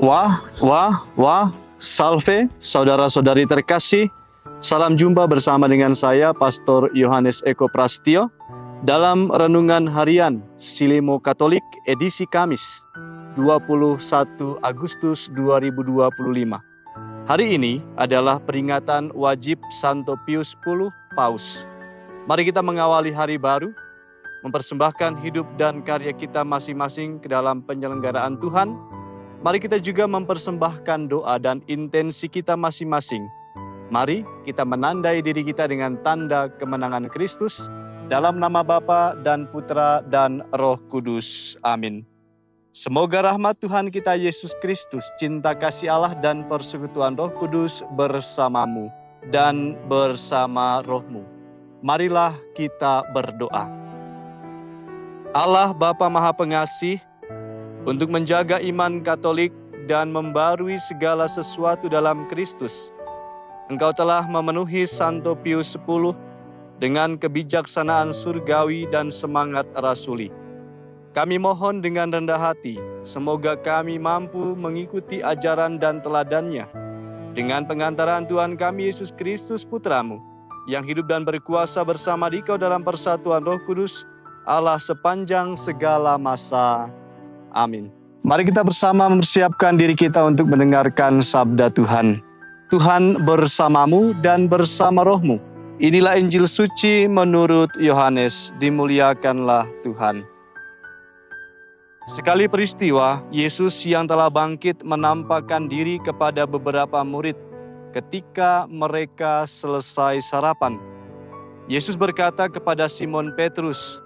Wah, salve, saudara-saudari terkasih. Salam jumpa bersama dengan saya, Pastor Yohanes Eko Prastio, dalam Renungan Harian Silimo Katolik edisi Kamis, 21 Agustus 2025. Hari ini adalah peringatan wajib Santo Pius X Paus. Mari kita mengawali hari baru, mempersembahkan hidup dan karya kita masing-masing ke dalam penyelenggaraan Tuhan. Mari kita juga mempersembahkan doa dan intensi kita masing-masing. Mari kita menandai diri kita dengan tanda kemenangan Kristus, dalam nama Bapa dan Putra dan Roh Kudus. Amin. Semoga rahmat Tuhan kita Yesus Kristus, cinta kasih Allah dan persekutuan Roh Kudus bersamamu dan bersama rohmu. Marilah kita berdoa. Allah Bapa Maha Pengasih, untuk menjaga iman Katolik dan membarui segala sesuatu dalam Kristus, Engkau telah memenuhi Santo Pius X dengan kebijaksanaan surgawi dan semangat rasuli. Kami mohon dengan rendah hati, semoga kami mampu mengikuti ajaran dan teladannya dengan pengantaran Tuhan kami Yesus Kristus Putramu, yang hidup dan berkuasa bersama Dikau dalam persatuan Roh Kudus, Allah sepanjang segala masa. Amin. Mari kita bersama mempersiapkan diri kita untuk mendengarkan sabda Tuhan. Tuhan bersamamu dan bersama rohmu. Inilah Injil suci menurut Yohanes, dimuliakanlah Tuhan. Sekali peristiwa, Yesus yang telah bangkit menampakkan diri kepada beberapa murid ketika mereka selesai sarapan. Yesus berkata kepada Simon Petrus,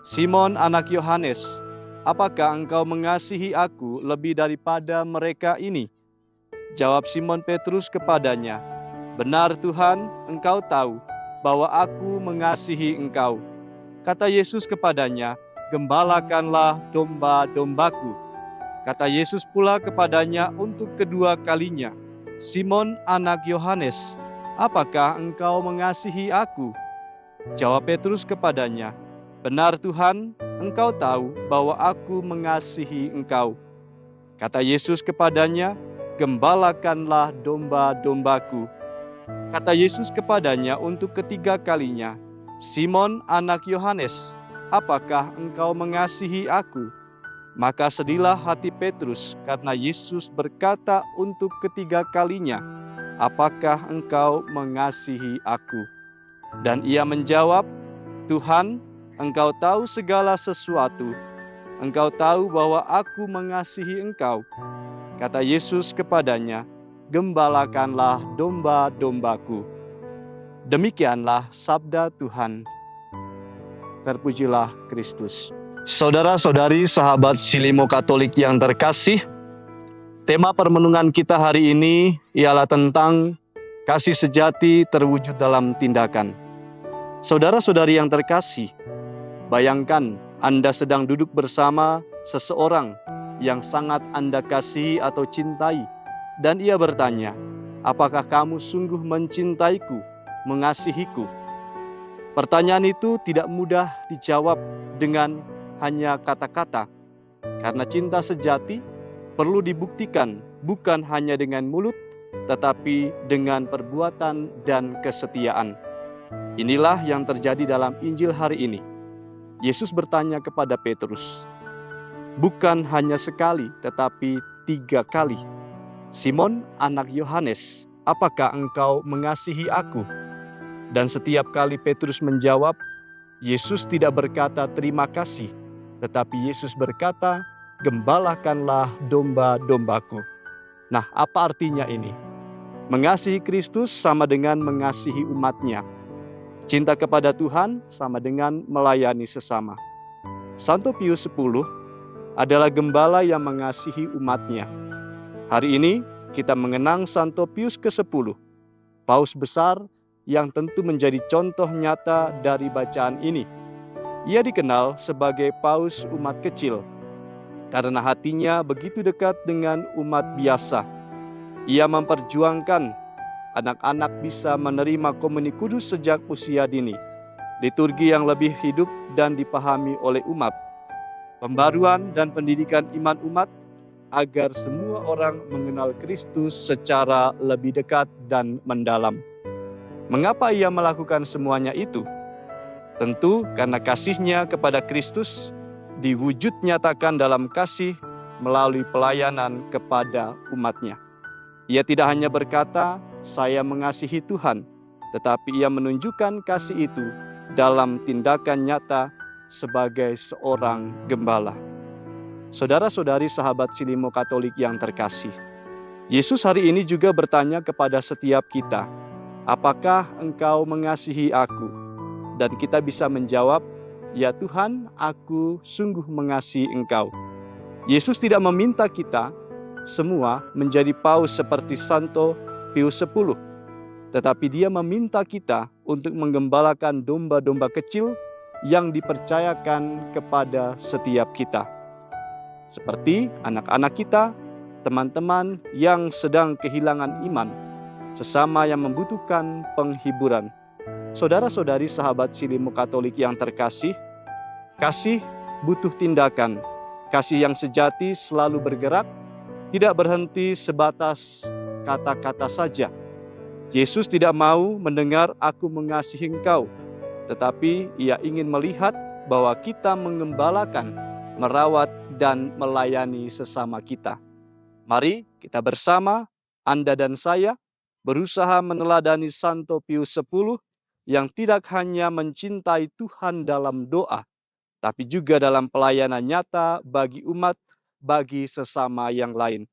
"Simon anak Yohanes, apakah engkau mengasihi aku lebih daripada mereka ini?" Jawab Simon Petrus kepadanya, "Benar Tuhan, engkau tahu bahwa aku mengasihi engkau." Kata Yesus kepadanya, "Gembalakanlah domba-dombaku." Kata Yesus pula kepadanya untuk kedua kalinya, "Simon anak Yohanes, apakah engkau mengasihi aku?" Jawab Petrus kepadanya, "Benar Tuhan, engkau tahu bahwa aku mengasihi engkau." Kata Yesus kepadanya, "Gembalakanlah domba-dombaku." Kata Yesus kepadanya untuk ketiga kalinya, "Simon anak Yohanes, apakah engkau mengasihi aku?" Maka sedihlah hati Petrus karena Yesus berkata untuk ketiga kalinya, "Apakah engkau mengasihi aku?" Dan ia menjawab, "Tuhan, Engkau tahu segala sesuatu. Engkau tahu bahwa aku mengasihi Engkau." Kata Yesus kepadanya, "Gembalakanlah domba-dombaku." Demikianlah sabda Tuhan. Terpujilah Kristus. Saudara-saudari sahabat Silimo Katolik yang terkasih, tema permenungan kita hari ini ialah tentang kasih sejati terwujud dalam tindakan. Saudara-saudari yang terkasih, bayangkan Anda sedang duduk bersama seseorang yang sangat Anda kasihi atau cintai, dan ia bertanya, "Apakah kamu sungguh mencintaiku, mengasihiku?" Pertanyaan itu tidak mudah dijawab dengan hanya kata-kata, karena cinta sejati perlu dibuktikan bukan hanya dengan mulut, tetapi dengan perbuatan dan kesetiaan. Inilah yang terjadi dalam Injil hari ini. Yesus bertanya kepada Petrus, bukan hanya sekali, tetapi 3 kali. "Simon, anak Yohanes, apakah engkau mengasihi aku?" Dan setiap kali Petrus menjawab, Yesus tidak berkata terima kasih, tetapi Yesus berkata, "Gembalakanlah domba-dombaku." Nah, apa artinya ini? Mengasihi Kristus sama dengan mengasihi umatnya. Cinta kepada Tuhan sama dengan melayani sesama. Santo Pius X adalah gembala yang mengasihi umatnya. Hari ini kita mengenang Santo Pius ke-10, Paus besar yang tentu menjadi contoh nyata dari bacaan ini. Ia dikenal sebagai Paus umat kecil karena hatinya begitu dekat dengan umat biasa. Ia memperjuangkan anak-anak bisa menerima komuni kudus sejak usia dini, liturgi yang lebih hidup dan dipahami oleh umat, pembaruan dan pendidikan iman umat, agar semua orang mengenal Kristus secara lebih dekat dan mendalam. Mengapa ia melakukan semuanya itu? Tentu karena kasih-Nya kepada Kristus diwujud nyatakan dalam kasih melalui pelayanan kepada umat-Nya. Ia tidak hanya berkata, "Saya mengasihi Tuhan," tetapi ia menunjukkan kasih itu dalam tindakan nyata sebagai seorang gembala. Saudara-saudari sahabat Silimo Katolik yang terkasih, Yesus hari ini juga bertanya kepada setiap kita, "Apakah engkau mengasihi aku?" Dan kita bisa menjawab, "Ya Tuhan, aku sungguh mengasihi engkau." Yesus tidak meminta kita semua menjadi paus seperti Santo Pius X, tetapi Dia meminta kita untuk menggembalakan domba-domba kecil yang dipercayakan kepada setiap kita. Seperti anak-anak kita, teman-teman yang sedang kehilangan iman, sesama yang membutuhkan penghiburan. Saudara-saudari sahabat Silimo Katolik yang terkasih, kasih butuh tindakan. Kasih yang sejati selalu bergerak, tidak berhenti sebatas kata-kata saja. Yesus tidak mau mendengar "aku mengasihi engkau", tetapi Ia ingin melihat bahwa kita mengembalakan, merawat, dan melayani sesama kita. Mari kita bersama, Anda dan saya, berusaha meneladani Santo Pius X yang tidak hanya mencintai Tuhan dalam doa, tapi juga dalam pelayanan nyata bagi umat, bagi sesama yang lain.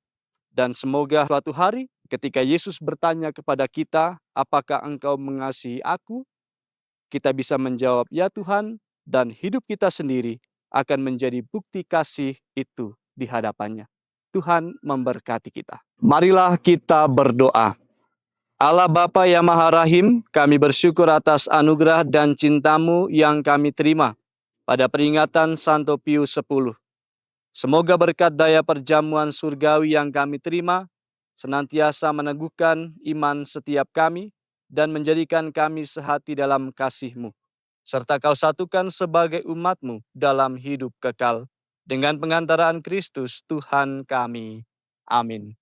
Dan semoga suatu hari ketika Yesus bertanya kepada kita, "Apakah engkau mengasihi aku?" kita bisa menjawab, "Ya Tuhan," dan hidup kita sendiri akan menjadi bukti kasih itu di hadapannya. Tuhan memberkati kita. Marilah kita berdoa. Allah Bapa yang Maha Rahim, kami bersyukur atas anugerah dan cinta-Mu yang kami terima pada peringatan Santo Pius X. Semoga berkat daya perjamuan surgawi yang kami terima senantiasa meneguhkan iman setiap kami dan menjadikan kami sehati dalam kasih-Mu, serta Kau satukan sebagai umat-Mu dalam hidup kekal. Dengan pengantaraan Kristus Tuhan kami. Amin.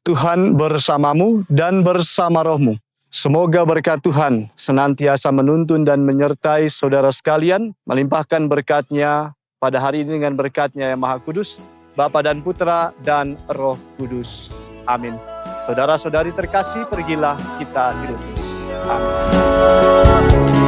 Tuhan bersamamu dan bersama rohmu. Semoga berkat Tuhan senantiasa menuntun dan menyertai saudara sekalian, melimpahkan berkat-Nya pada hari ini dengan berkat-Nya yang Maha Kudus, Bapa dan Putra dan Roh Kudus. Amin. Saudara-saudari terkasih, pergilah kita hidup. Amin.